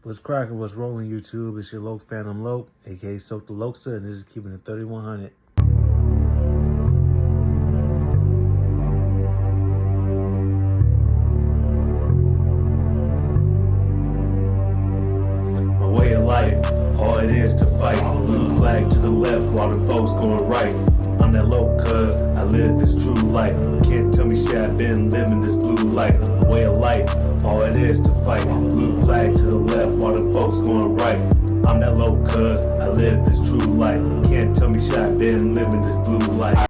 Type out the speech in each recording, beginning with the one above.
What's cracking? What's rolling, YouTube? It's your Loke Phantom Loke, aka Soak the Lokesa, and this is keeping it 3100. My way of life, all it is to fight. Blue flag to the left while the folks going right. I'm that Loke cuz I live this true life. Can't tell me shit, I've been living this blue life. My way of life, all it is to fight. Blue flag to the left while the folks going right. I'm that Loke cuz I live this true life. Can't tell me shit, I've been living this blue life.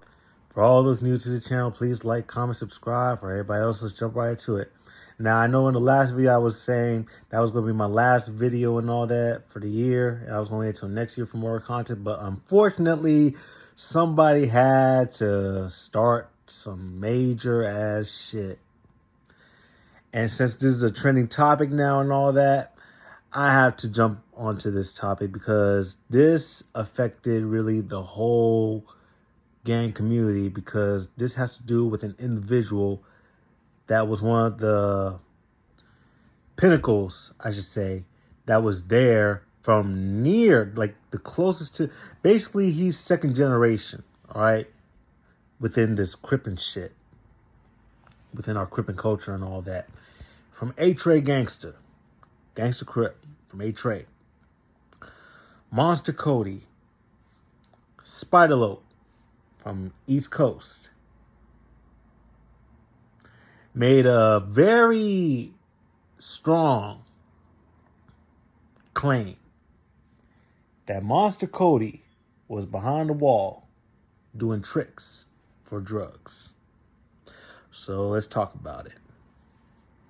For all those new to the channel, please like, comment, subscribe. For everybody else, let's jump right into it. Now, I know in the last video I was saying that was going to be my last video and all that for the year. And I was going to wait until next year for more content. But unfortunately, somebody had to start some major ass shit. And since this is a trending topic now and all that, I have to jump onto this topic because this affected really the whole gang community, because this has to do with an individual that was one of the pinnacles, I should say, that was there from near, like the closest to, basically he's second generation, all right, within this Crippin' shit, within our Crippin' culture and all that. From A-Tray Gangster Crip, from A-Tray. Monster Kody, Spider Loke from East Coast, made a very strong claim that Monster Kody was behind the wall doing tricks for drugs. So let's talk about it.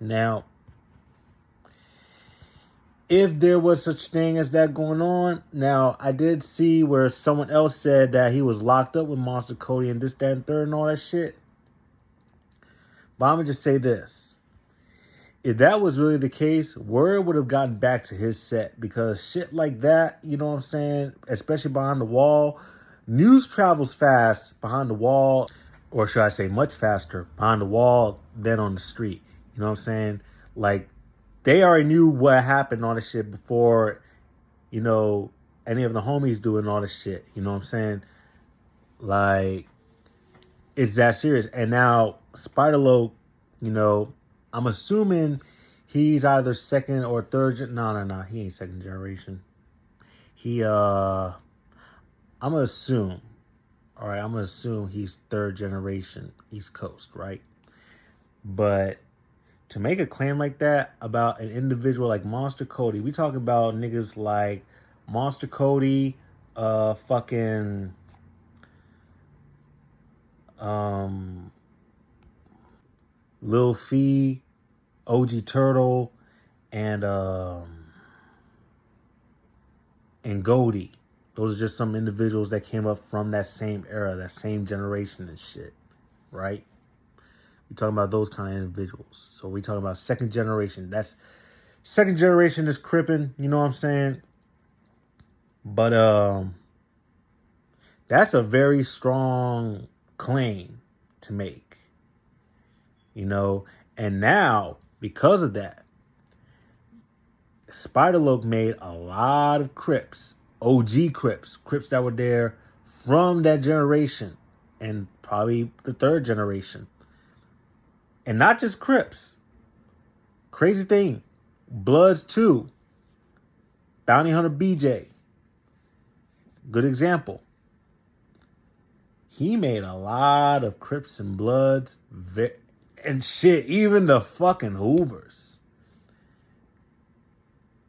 Now, if there was such thing as that going on, now I did see where someone else said that he was locked up with Monster Kody and this, that, and third and all that shit. But I'm going to just say this. If that was really the case, word would have gotten back to his set, because shit like that, you know what I'm saying, especially behind the wall, news travels fast behind the wall, or should I say much faster behind the wall than on the street. You know what I'm saying? Like, they already knew what happened, all this shit, before, you know, any of the homies doing all this shit. You know what I'm saying? Like, it's that serious. And now Spider Loke, you know, I'm assuming he's either second or third. No, he ain't second generation. I'm gonna assume. All right, I'm gonna assume he's third generation East Coast, right? But to make a claim like that about an individual like Monster Kody, we talk about niggas like Monster Kody, fucking Lil Fee, OG Turtle, and Goldie. Those are just some individuals that came up from that same era, that same generation and shit, right? We're talking about those kind of individuals. So we talking about second generation. That's second generation is Crippin', you know what I'm saying? But that's a very strong claim to make. You know, and now, because of that, Spider Loke made a lot of Crips, OG Crips that were there from that generation, and probably the third generation. And not just Crips. Crazy thing, Bloods too. Bounty Hunter BJ. Good example. He made a lot of Crips and Bloods. And shit, even the fucking Hoovers.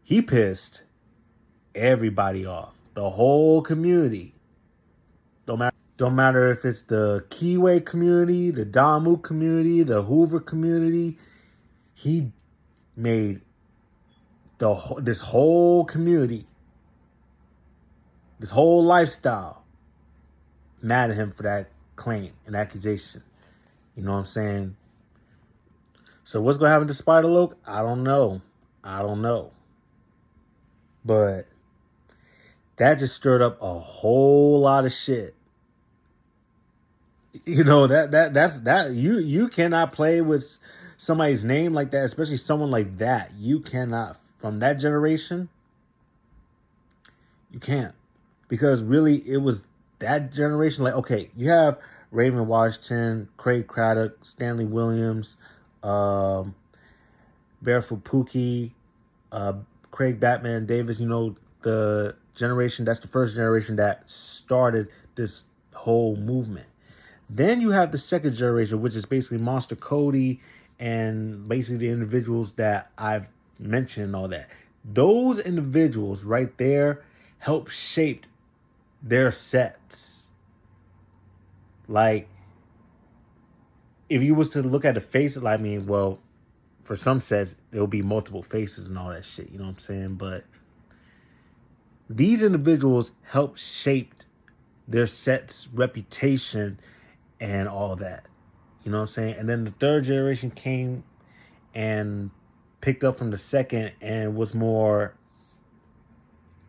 He pissed everybody off. The whole community. Don't matter if it's the Keyway community, the Damu community, the Hoover community. He made this whole community, this whole lifestyle, mad at him for that claim and accusation. You know what I'm saying? So what's going to happen to Spider Loke? I don't know. But that just stirred up a whole lot of shit. You know, you cannot play with somebody's name like that, especially someone like that. You cannot from that generation, you can't. Because really, it was that generation. Like, okay, you have Raymond Washington, Craig Craddock, Stanley Williams, Barefoot Pookie, Craig Batman Davis, you know, the generation, that's the first generation that started this whole movement. Then you have the second generation, which is basically Monster Cody and basically the individuals that I've mentioned and all that. Those individuals right there helped shape their sets. Like, if you was to look at the faces, I mean, well, for some sets, there'll be multiple faces and all that shit, you know what I'm saying? But these individuals helped shape their set's reputation and all that, you know what I'm saying? And then the third generation came and picked up from the second and was more,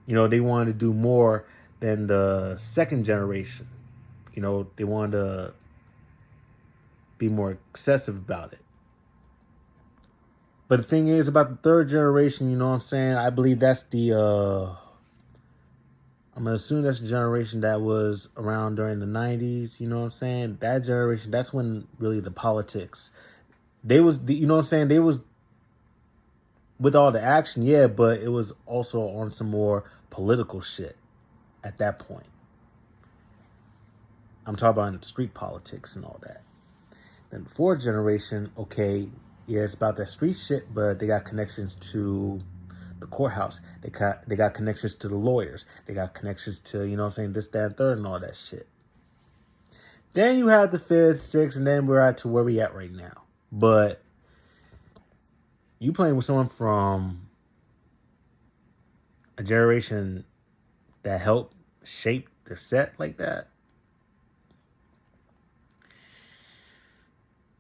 you know, they wanted to do more than the second generation. You know, they wanted to be more excessive about it. But the thing is about the third generation, you know what I'm saying? I believe that's the, I'm going to assume that's the generation that was around during the 90s, you know what I'm saying? That generation, that's when really the politics, they was, you know what I'm saying? They was with all the action, yeah, but it was also on some more political shit at that point. I'm talking about street politics and all that. Then the fourth generation, okay, yeah, it's about that street shit, but they got connections to the courthouse. They got connections to the lawyers. They got connections to, you know what I'm saying, this, that, and third and all that shit. Then you have the fifth, sixth, and then we're at to where we at right now. But you playing with someone from a generation that helped shape their set like that,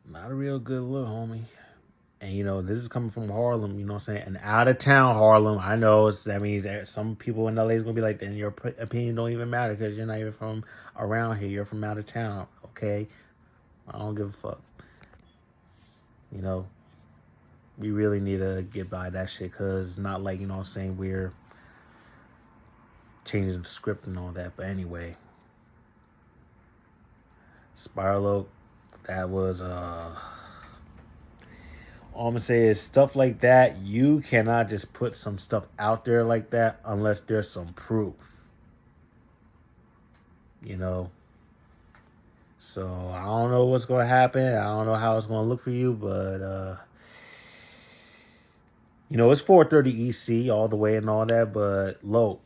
not a real good look, homie. And, you know, this is coming from Harlem, you know what I'm saying? And out of town Harlem, I know that means some people in LA is going to be like, then your opinion don't even matter because you're not even from around here. You're from out of town, okay? I don't give a fuck. You know, we really need to get by that shit because it's not like, you know what I'm saying, we're changing the script and all that. But anyway, Spiral Oak, that was, all I'm going to say is stuff like that, you cannot just put some stuff out there like that unless there's some proof. You know? So, I don't know what's going to happen. I don't know how it's going to look for you, but, you know, it's 430 EC all the way and all that, but Loke,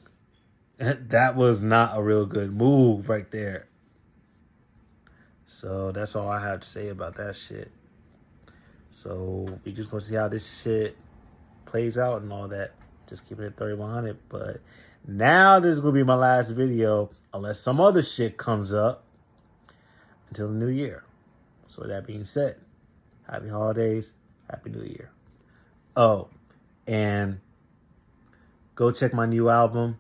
that was not a real good move right there. So, that's all I have to say about that shit. So we just want to see how this shit plays out and all that. Just keeping it 3100. But now this is going to be my last video unless some other shit comes up until the new year. So with that being said, happy holidays, happy new year. Oh, and go check my new album.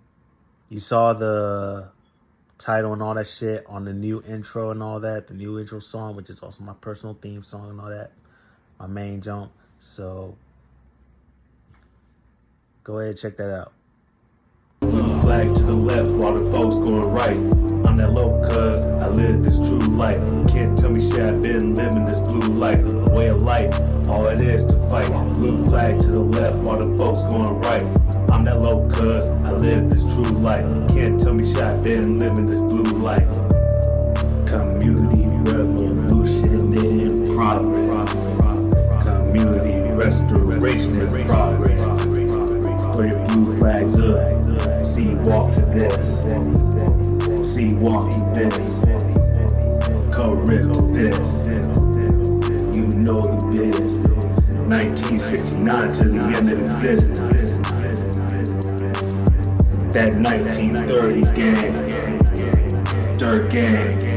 You saw the title and all that shit on the new intro and all that. The new intro song, which is also my personal theme song and all that. My main jump. So go ahead and check that out. Blue flag to the left while the folks going right. I'm that low cuz I live this true life. Can't tell me shit, I've been living this blue life. A way of life, all it is to fight. Blue flag to the left while the folks going right. I'm that low cuz I live this true life. Can't tell me shit, I've been living this blue life. Community revolution in progress. Community restoration in progress. Throw your blue flags up. See walk to this. See walk to this. Correct to this. You know the biz. 1969 to the end of existence. That 1930s gang. Dirt gang.